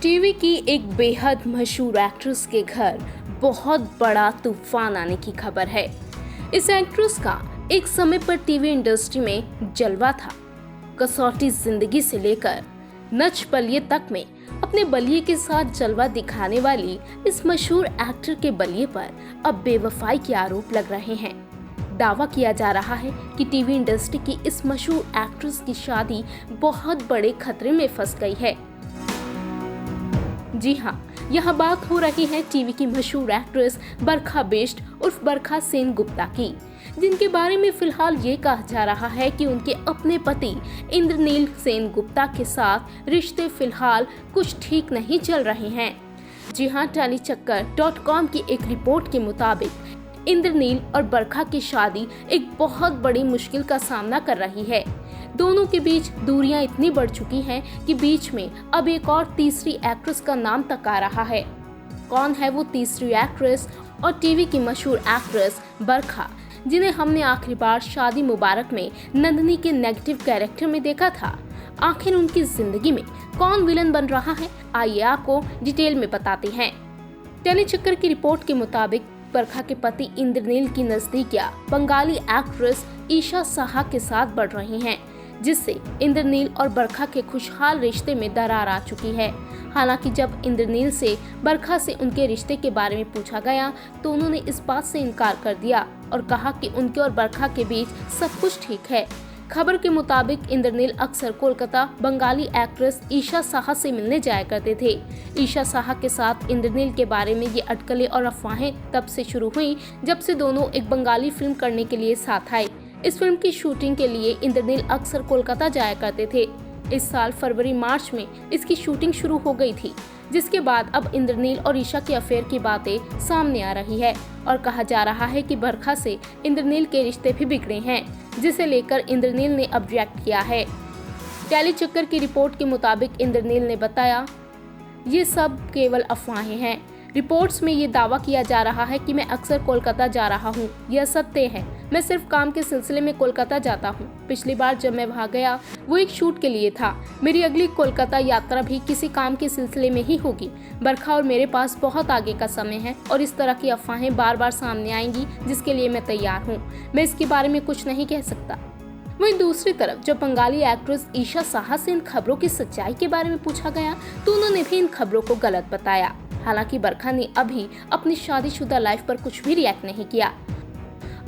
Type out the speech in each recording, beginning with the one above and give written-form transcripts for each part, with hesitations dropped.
TV की एक बेहद मशहूर एक्ट्रेस के घर बहुत बड़ा तूफान आने की खबर है। इस एक्ट्रेस का एक समय पर टीवी इंडस्ट्री में जलवा था। कसौटी जिंदगी से लेकर नच बलिए तक में अपने बलिए के साथ जलवा दिखाने वाली इस मशहूर एक्टर के बलिए पर अब बेवफाई के आरोप लग रहे हैं। दावा किया जा रहा है कि टीवी इंडस्ट्री की इस मशहूर एक्ट्रेस की शादी बहुत बड़े खतरे में फंस गई है। जी हाँ, यह बात हो रही है टीवी की मशहूर एक्ट्रेस बरखा बिष्ट उर्फ बरखा सेनगुप्ता की, जिनके बारे में फिलहाल ये कहा जा रहा है कि उनके अपने पति इंद्रनील सेनगुप्ता के साथ रिश्ते फिलहाल कुछ ठीक नहीं चल रहे हैं। जी हाँ, टेलीचक्कर.com की एक रिपोर्ट के मुताबिक इंद्रनील और बरखा की शादी एक बहुत बड़ी मुश्किल का सामना कर रही है। दोनों के बीच दूरियां इतनी बढ़ चुकी हैं कि बीच में अब एक और तीसरी एक्ट्रेस का नाम तक आ रहा है। कौन है वो तीसरी एक्ट्रेस और टीवी की मशहूर एक्ट्रेस बरखा, जिन्हें हमने आखिरी बार शादी मुबारक में नंदिनी के नेगेटिव कैरेक्टर में देखा था? आखिर उनकी जिंदगी में कौन विलन बन रहा है, आइए आपको डिटेल में बताते हैं। टेलीचक्कर की रिपोर्ट के मुताबिक बरखा के पति इंद्रनील की नजदीकियां बंगाली एक्ट्रेस ईशा साहा के साथ बढ़ रही हैं, जिससे इंद्रनील और बरखा के खुशहाल रिश्ते में दरार आ चुकी है। हालांकि जब इंद्रनील से बरखा से उनके रिश्ते के बारे में पूछा गया तो उन्होंने इस बात से इनकार कर दिया और कहा कि उनके और बरखा के बीच सब कुछ ठीक है। खबर के मुताबिक इंद्रनील अक्सर कोलकाता बंगाली एक्ट्रेस ईशा साहा से मिलने जाया करते थे। ईशा साहा के साथ इंद्रनील के बारे में ये अटकलें और अफवाहें तब से शुरू हुई जब से दोनों एक बंगाली फिल्म करने के लिए साथ आए। इस फिल्म की शूटिंग के लिए इंद्रनील अक्सर कोलकाता जाया करते थे। इस साल फरवरी-मार्च में इसकी शूटिंग शुरू हो गई थी, जिसके बाद अब इंद्रनील और ईशा के अफेयर की बातें सामने आ रही है और कहा जा रहा है कि बरखा से इंद्रनील के रिश्ते भी बिगड़े हैं, जिसे लेकर इंद्रनील ने अब रिएक्ट किया है। टेलीचक्कर की रिपोर्ट के मुताबिक इंद्रनील ने बताया, ये सब केवल अफवाहें हैं। रिपोर्ट्स में ये दावा किया जा रहा है कि मैं अक्सर कोलकाता जा रहा हूँ, यह सत्य है। मैं सिर्फ काम के सिलसिले में कोलकाता जाता हूँ। पिछली बार जब मैं वहाँ गया वो एक शूट के लिए था। मेरी अगली कोलकाता यात्रा भी किसी काम के सिलसिले में ही होगी। बरखा और मेरे पास बहुत आगे का समय है और इस तरह की अफवाहें बार बार सामने आएंगी, जिसके लिए मैं तैयार हूँ। मैं इसके बारे में कुछ नहीं कह सकता। वहीं दूसरी तरफ जब बंगाली एक्ट्रेस ईशा साहा से इन खबरों की सच्चाई के बारे में पूछा गया तो उन्होंने भी इन खबरों को गलत बताया। हालांकि बरखा ने अभी अपनी शादीशुदा लाइफ पर कुछ भी रिएक्ट नहीं किया।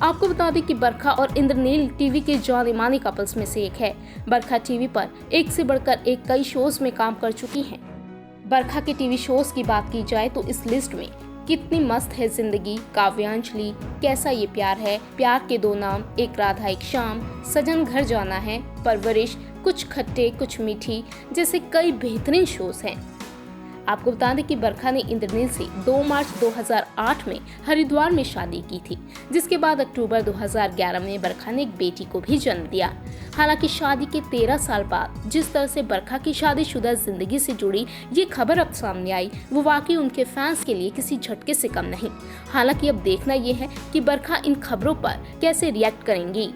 आपको बता दें कि बरखा और इंद्रनील टीवी के जाने माने कपल्स में से एक है। बरखा टीवी पर एक से बढ़कर एक कई शोज में काम कर चुकी हैं। बरखा के टीवी शोज की बात की जाए तो इस लिस्ट में कितनी मस्त है जिंदगी, काव्यांजलि, कैसा ये प्यार है, प्यार के दो नाम, एक राधा एक श्याम, सजन घर जाना है, परवरिश, कुछ खट्टे कुछ मीठी जैसे कई बेहतरीन शोज हैं। आपको बता दें कि बरखा ने इंद्रनील से 2 मार्च 2008 में हरिद्वार में शादी की थी, जिसके बाद अक्टूबर 2011 में बरखा ने एक बेटी को भी जन्म दिया। हालांकि शादी के 13 साल बाद जिस तरह से बरखा की शादीशुदा जिंदगी से जुड़ी ये खबर अब सामने आई, वो वाकई उनके फैंस के लिए किसी झटके से कम नहीं। हालांकि अब देखना ये है कि बरखा इन खबरों पर कैसे रिएक्ट करेंगी।